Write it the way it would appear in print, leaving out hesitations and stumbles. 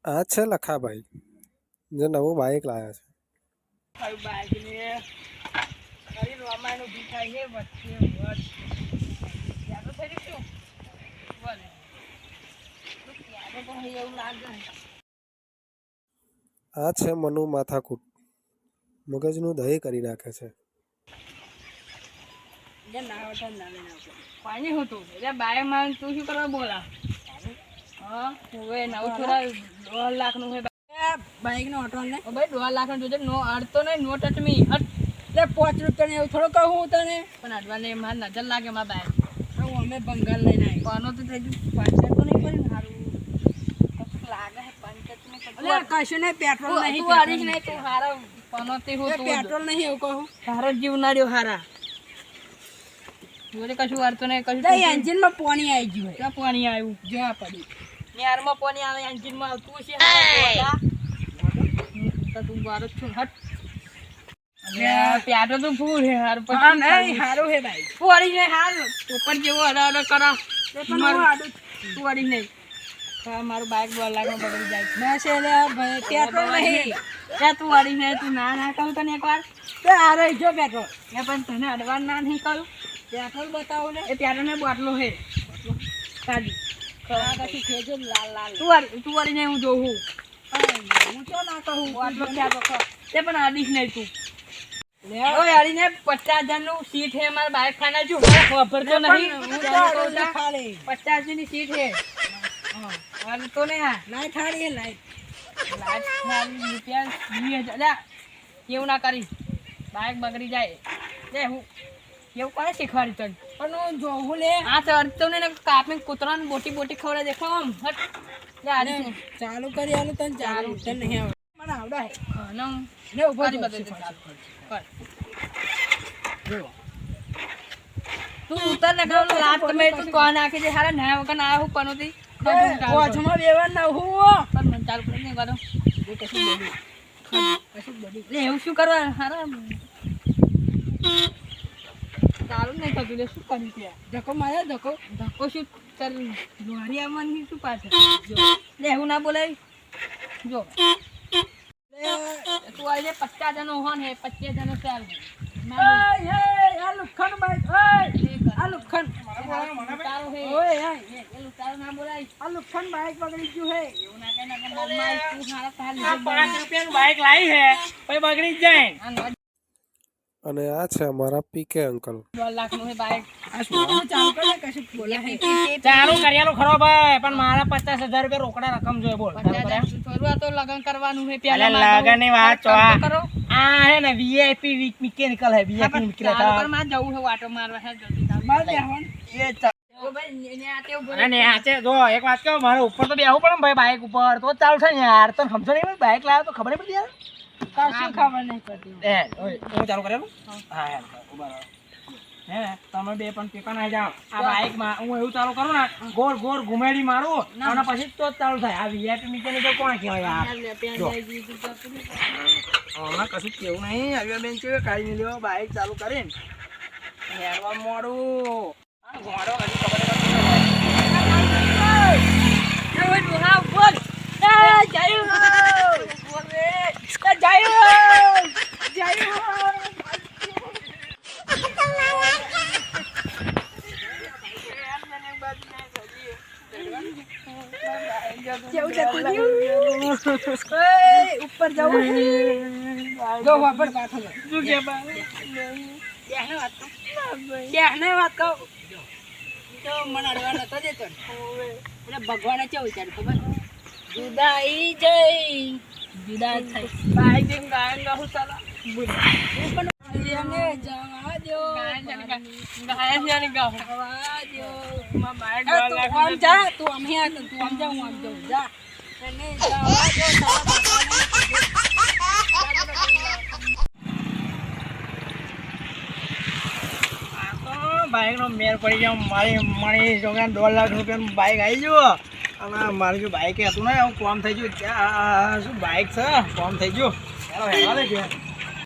આ છે લખાભાઈ જે નવું બાઇક લાવ્યા છે. મારું બાઈક ને અરે રોમાનું ભીખાઈ છે વચ્ચે વચ યાદ તો થઈ ગયું બોલે યાદ તો એવું લાગે. આ છે મનુ માથાકૂટ, મગજનું દહીં કરી નાખે છે. જે ના આવતા ના લઈને આવતો પાણી હતું એટલે બાઈક માં તું શું કરવા બોલા? હા હવે નવું થોડા 2 લાખનું છે બાઈક નો ઓટો ને ભાઈ 2 લાખ નો જોજે. નો અડતો નહીં, નો ટચ મી એટલે 5 રૂપિયા ને એવું થોડું કહું હું તને પણ અડવાને મારી નજર લાગે મારા બાઈક. હું અમે બંગાળ લઈને આવી પાનો તો થઈ ગયું પંચાયત તો નહીં કર્યું સારું લાગે છે પંચાયત ને કશું નહીં. પેટ્રોલ નહીં તું આરીશ નહીં તું હારા પાનો તે હું પેટ્રોલ નહીં એવું કહું હારો જીવ નાડ્યો હારા જોડે કશું વારતો નહીં કશું એન્જિન માં પાણી આવી ગયું. ક્યાં પાણી આવ્યું જોવા પડી યારમાં પાણી આવે એન્જિન માં આવતું છે તું બાર છું હટ પ્યારો તો ફૂલ હે હાર પછી નહીં હારું હે ભાઈ તું વાળી નહીં હાર ઉપર જેવો અડા કરા તું વાળી નહીં મારું બાઈક 2 લાખમાં બગડી જાય ના છે લે ભાઈ પેટ્રોલ નહીં ત્યાં તું વાળી નહીં તું ના કહું તને એકવાર તે હારે જો પેટ્રોલ એ પણ તને અડવાન ના નહીં કહું પેટ્રોલ બતાવો ને એ પેટ્રોલ ને બોટલો હે કાઢી કશું ખેજો લાલ લાલ તું વાળી નહીં હું જોઉં હું તો ના કહું બોટલો ક્યાં તો તે પણ આડીશ નહીં તું ઓય આડીને 50,000 નું સીટ હે મારા બાઈક ખાના જો ખબર તો નહીં 50 ની સીટ હે હા તો ને આ ના થાળી લાઈટ રૂપિયા 20,000 એવું ના કરી બાઈક બગડી જાય લે હું એવું કોને શીખવાડી તને પણ હું જોઉં લે આ ચડતો ને કાપી કૂતરાને બોટી ખવડે દેખો આમ હટ લે આડી ચાલુ કરી આલું તને ચાલુ તને નહીં આવડે મને આવડે હા ના લે ઉભો કરી બદલ ચાલુ કર જો તું ઉતર ને કહો લાત તમે તું કોણ નાખી દે હારા ના વગર ના હું પનોતી કોચમાં બેવા ના હું પણ મને ચાલુ કરી નહીં કરો એ કશું બોલી લે એવું શું કરવા હારા ચાલુ નહીં થતું લે શું કરી ત્યાં ધક્કો માર્યો ધક્કો શું ચાલ લોહારી આવવાની શું પાછળ લે એવું ના બોલાય જો તું આજે 50,000 નો હોન હે 25,000 નો ચાલ આ લુખન બાઈક આ લુખન તારો હે ઓય એ લુખારો ના બોલાય આ લુખન બાઈક બગડી ગયું હે એવું ના કે ના મમ્મા તું હારા તાલ 5 રૂપિયાનું બાઈક લાવી હે પછી બગડી જ જાય. અને આ છે અમારા પીકે અંકલ. 2 લાખ નું હે બાઈક આ શું ચાલુ કરે કશું બોલા હે ચાલુ કર્યાલો ખરો ભાઈ પણ મારા 50,000 રૂપિયા રોકડા રકમ જોઈએ બોલ થોડું તો લગન કરવાનું હે પહેલા લગન ની વાત કરો આ હે ને વીઆઈપી મિકેનિકલ હે વીઆઈપી મિકેનિકલ પર માં જવું હે વાટો મારવા હે જલ્દી માર દેવન એ ઓ ભાઈ ને આતે ઉભો ને આતે જો એક વાત કહો મારે ઉપર તો બેહવું પડે ભાઈ બાઈક ઉપર તો ચાલુ થાય યાર તને સમજો નહીં બાઈક લાવ્યો તો ખબર નહીં પડી યાર કાશું ખબર નહીં પડતી એ ઓય હું ચાલુ કરેલું હા યાર ઉભા રહો હે તમે બે પણ પેપર ના જાવ આ બાઈક માં હું એવું ચાલુ કરું ને ગોળ ગોળ ઘુમેડી મારું અને પછી તો ચાલુ થાય આ વીઆઈપી મિકેનિકલ કોણ કહેવાય યાર હમણાં કશું કેવું નહીં આવ્યા બેન છે કાઢી લેવો બાઈક ચાલુ કરીને હેરવા મોડું આ ઘોડો હજી ખબર ઉપર જાવ જો વાપર પાછો જો કે બેહને વાત કહો તો મને અડવા નતો દેતો એટલે ભગવાને કેવું વિચાર્યું ખબર જુદાઈ જઈ જુદા થઈ બાઈક જેમ ગાયન ગાહું ચાલા બોલ પણ એને જવા દો ગાયન જાને ગાવા દો માં બાઈક વાળા તું આમ જા તું આમ હે તું આમ જા હું આમ જાઉં જા એને જવા દો બાઈક નો મેર પડી જાવ મારી છોકરાને 2 લાખ રૂપિયાનું બાઈક આવી ગયો અને મારું જો બાઈક હતું ને એવું કોમ થઈ ગયું શું બાઈક છે કોમ થઈ ગયું ચાલો હેવા દે